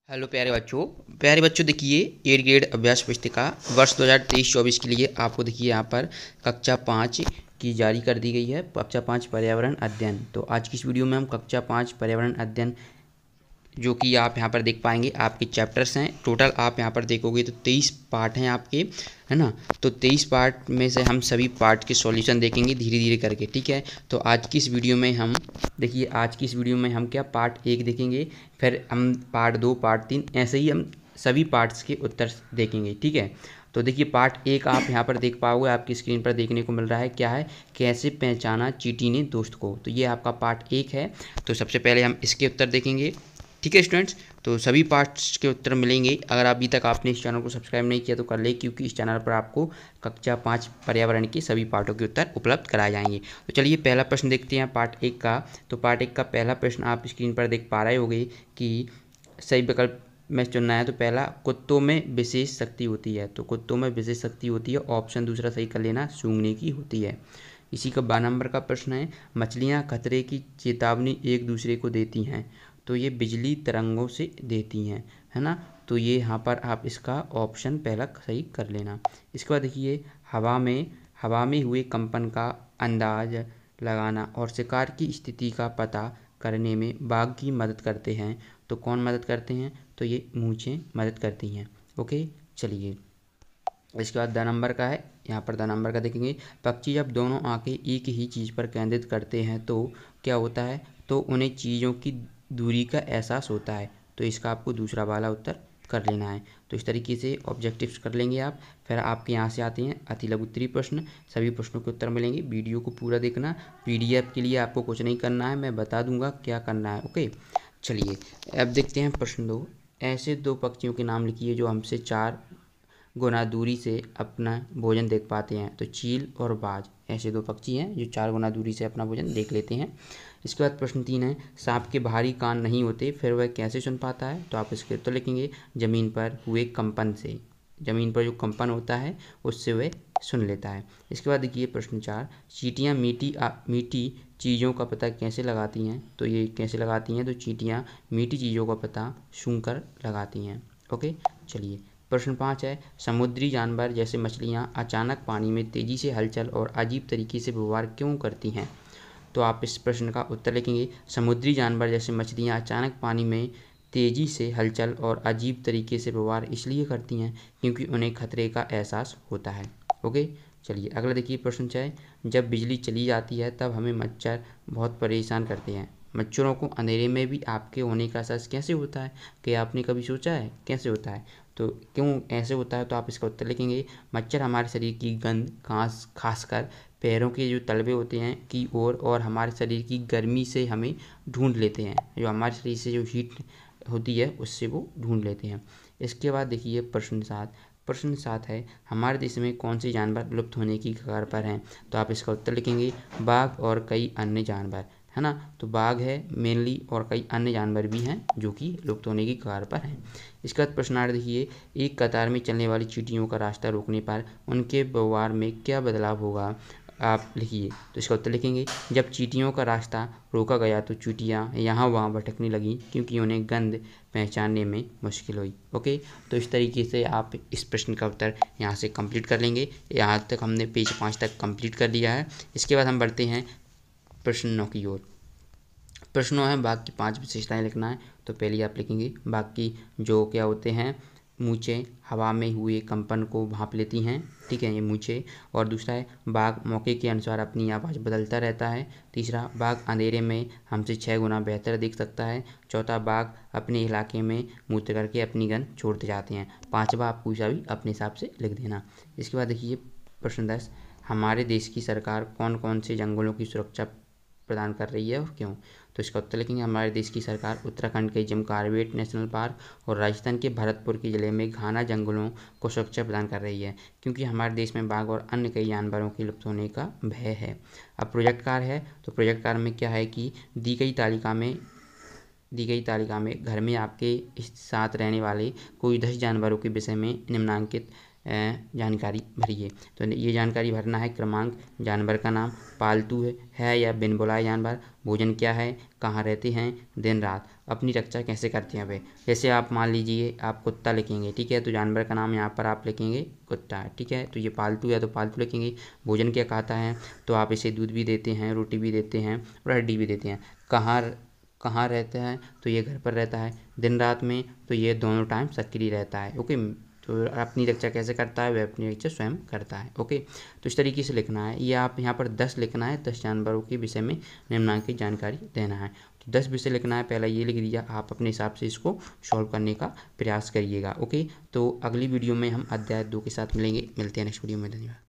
Hello प्यारे बच्चों देखिए 8 ग्रेड अभ्यास पुस्तिका वर्ष 2023-24 के लिए आपको देखिए यहाँ पर कक्षा 5 की जारी कर दी गई है। कक्षा 5 पर्यावरण अध्ययन। तो आज की इस वीडियो में हम कक्षा 5 पर्यावरण अध्ययन जो कि आप यहाँ पर देख पाएंगे आपके चैप्टर्स हैं। टोटल आप यहाँ पर देखोगे तो 23 पार्ट हैं आपके, है ना। तो 23 पार्ट में से हम सभी पार्ट के सॉल्यूशन देखेंगे धीरे धीरे करके, ठीक है। तो आज की इस वीडियो में हम देखिए क्या पार्ट 1 देखेंगे, फिर हम पार्ट 2, पार्ट 3, ऐसे ही हम सभी पार्ट्स के उत्तर देखेंगे, ठीक है। तो देखिए पार्ट 1 आप यहाँ पर देख पाओगे, आपकी स्क्रीन पर देखने को मिल रहा है। क्या है? कैसे पहचाना चींटी ने दोस्त को। तो ये आपका पार्ट 1 है। तो सबसे पहले हम इसके उत्तर देखेंगे, ठीक है स्टूडेंट्स। तो सभी पार्ट्स के उत्तर मिलेंगे। अगर अभी तक आपने इस चैनल को सब्सक्राइब नहीं किया तो कर ले, क्योंकि इस चैनल पर आपको कक्षा 5 पर्यावरण के सभी पार्टों के उत्तर उपलब्ध कराए जाएंगे। तो चलिए पहला प्रश्न देखते हैं पार्ट 1 का। तो पार्ट 1 का पहला प्रश्न आप स्क्रीन पर देख पा रहे होंगे कि सही विकल्प में चुनना है। तो पहला, कुत्तों में विशेष शक्ति होती है। तो कुत्तों में विशेष शक्ति होती है, ऑप्शन दूसरा सही कर लेना, सूंघने की होती है। इसी का 12 नंबर का प्रश्न है, मछलियाँ खतरे की चेतावनी एक दूसरे को देती हैं। तो ये बिजली तरंगों से देती हैं, है ना। तो ये यहाँ पर आप इसका ऑप्शन पहला सही कर लेना। इसके बाद देखिए, हवा में हुए कंपन का अंदाज लगाना और शिकार की स्थिति का पता करने में बाघ की मदद करते हैं। तो कौन मदद करते हैं? तो ये मूंछें मदद करती हैं। ओके, चलिए इसके बाद 2 नंबर का है। यहाँ पर 2 नंबर का देखेंगे, पक्षी जब दोनों आंखें एक ही चीज़ पर केंद्रित करते हैं तो क्या होता है? तो उन्हें चीज़ों की दूरी का एहसास होता है। तो इसका आपको दूसरा वाला उत्तर कर लेना है। तो इस तरीके से ऑब्जेक्टिव्स कर लेंगे आप। फिर आपके यहाँ से आते हैं अति लघु उत्तरीय प्रश्न। सभी प्रश्नों के उत्तर मिलेंगे। वीडियो को पूरा देखना। पीडीएफ के लिए आपको कुछ नहीं करना है, मैं बता दूंगा क्या करना है। ओके, चलिए अब देखते हैं प्रश्न 2। ऐसे 2 पक्षियों के नाम लिखिए जो हमसे 4 गुना दूरी से अपना भोजन देख पाते हैं। तो चील और बाज ऐसे 2 पक्षी हैं जो 4 गुना दूरी से अपना भोजन देख लेते हैं। इसके बाद प्रश्न 3 है, सांप के भारी कान नहीं होते फिर वह कैसे सुन पाता है? तो आप इसके उत्तर लिखेंगे, ज़मीन पर हुए कंपन से। ज़मीन पर जो कंपन होता है उससे वह सुन लेता है। इसके बाद देखिए प्रश्न 4, चींटियाँ मीठी चीज़ों का पता कैसे लगाती हैं? तो ये कैसे लगाती हैं? तो चींटियाँ मीठी चीज़ों का पता सूंघकर लगाती हैं। ओके, चलिए प्रश्न 5 है, समुद्री जानवर जैसे मछलियाँ अचानक पानी में तेज़ी से हलचल और अजीब तरीके से व्यवहार क्यों करती हैं? तो आप इस प्रश्न का उत्तर लिखेंगे, समुद्री जानवर जैसे मछलियाँ अचानक पानी में तेज़ी से हलचल और अजीब तरीके से व्यवहार इसलिए करती हैं क्योंकि उन्हें खतरे का एहसास होता है। ओके, चलिए अगला देखिए प्रश्न 6, जब बिजली चली जाती है तब हमें मच्छर बहुत परेशान करते हैं। मच्छरों को अंधेरे में भी आपके होने का एहसास कैसे होता है? क्या आपने कभी सोचा है कैसे होता है? तो क्यों ऐसे होता है? तो आप इसका उत्तर लिखेंगे, मच्छर हमारे शरीर की गंध, खासकर पैरों के जो तलवे होते हैं की ओर और हमारे शरीर की गर्मी से हमें ढूंढ लेते हैं। जो हमारे शरीर से जो हीट होती है उससे वो ढूंढ लेते हैं। इसके बाद देखिए प्रश्न 7। प्रश्न 7 है, हमारे देश में कौन से जानवर लुप्त होने की कगार पर हैं? तो आप इसका उत्तर लिखेंगे, बाघ और कई अन्य जानवर, है ना। तो बाघ है मेनली और कई अन्य जानवर भी हैं जो कि लुप्त होने की कगार पर हैं। इसके बाद प्रश्न 8 देखिए, एक कतार में चलने वाली चींटियों का रास्ता रोकने पर उनके व्यवहार में क्या बदलाव होगा? आप लिखिए। तो इसका उत्तर लिखेंगे, जब चींटियों का रास्ता रोका गया तो चींटियाँ यहाँ वहाँ भटकने लगीं क्योंकि उन्हें गंध पहचानने में मुश्किल हुई। ओके, तो इस तरीके से आप इस प्रश्न का उत्तर यहाँ से कंप्लीट कर लेंगे। यहाँ तक हमने पेज 5 तक कंप्लीट कर लिया है। इसके बाद हम बढ़ते हैं प्रश्न 9 की ओर। प्रश्नों है, बाघ की 5 विशेषताएं लिखना है। तो पहले आप लिखेंगे, बाघ की जो क्या होते हैं, मूंछें हवा में हुए कंपन को भांप लेती हैं, ठीक है, ये मूंछें। और दूसरा है, बाघ मौके के अनुसार अपनी आवाज़ बदलता रहता है। तीसरा, बाघ अंधेरे में हमसे 6 गुना बेहतर दिख सकता है। चौथा, बाघ अपने इलाके में मूत्र करके अपनी गंध छोड़ते जाते हैं। 5वां आप कोई सा भी अपने हिसाब से लिख देना। इसके बाद देखिए प्रश्न 10, हमारे देश की सरकार कौन कौन से जंगलों की सुरक्षा प्रदान कर रही है और क्यों? तो इसका उत्तर लिखेंगे, हमारे देश की सरकार उत्तराखंड के जिम कॉर्बेट नेशनल पार्क और राजस्थान के भरतपुर के ज़िले में घाना जंगलों को सुरक्षा प्रदान कर रही है क्योंकि हमारे देश में बाघ और अन्य कई जानवरों के लुप्त होने का भय है। अब प्रोजेक्ट कार्य है। तो प्रोजेक्ट कार्य में क्या है कि दी गई तालिका में घर में आपके साथ रहने वाले कोई 10 जानवरों के विषय में निम्नांकित जानकारी भरिए। तो ये जानकारी भरना है, क्रमांक, जानवर का नाम, पालतू है या बिन बुलाए जानवर, भोजन क्या है, कहाँ रहते हैं, दिन रात। अपनी रक्षा कैसे करते हैं वे। जैसे आप मान लीजिए आप कुत्ता लिखेंगे, ठीक है, तो जानवर का नाम यहाँ पर आप लिखेंगे कुत्ता, ठीक है, तो ये पालतू है तो पालतू लिखेंगे। भोजन क्या खाता है, तो आप इसे दूध भी देते हैं, रोटी भी देते हैं और हड्डी भी देते हैं। कहाँ रहता है, तो ये घर पर रहता है। दिन रात में, तो ये दोनों टाइम सक्रिय रहता है। ओके, तो अपनी रक्षा कैसे करता है, वह अपनी रक्षा स्वयं करता है। ओके, तो इस तरीके से लिखना है। ये आप यहाँ पर 10 लिखना है, 10 जानवरों के विषय में निम्नलिखित जानकारी देना है। तो 10 विषय लिखना है, पहला ये लिख दिया। आप अपने हिसाब से इसको सॉल्व करने का प्रयास करिएगा। ओके, तो अगली वीडियो में हम अध्याय 2 के साथ मिलते हैं नेक्स्ट वीडियो में। धन्यवाद।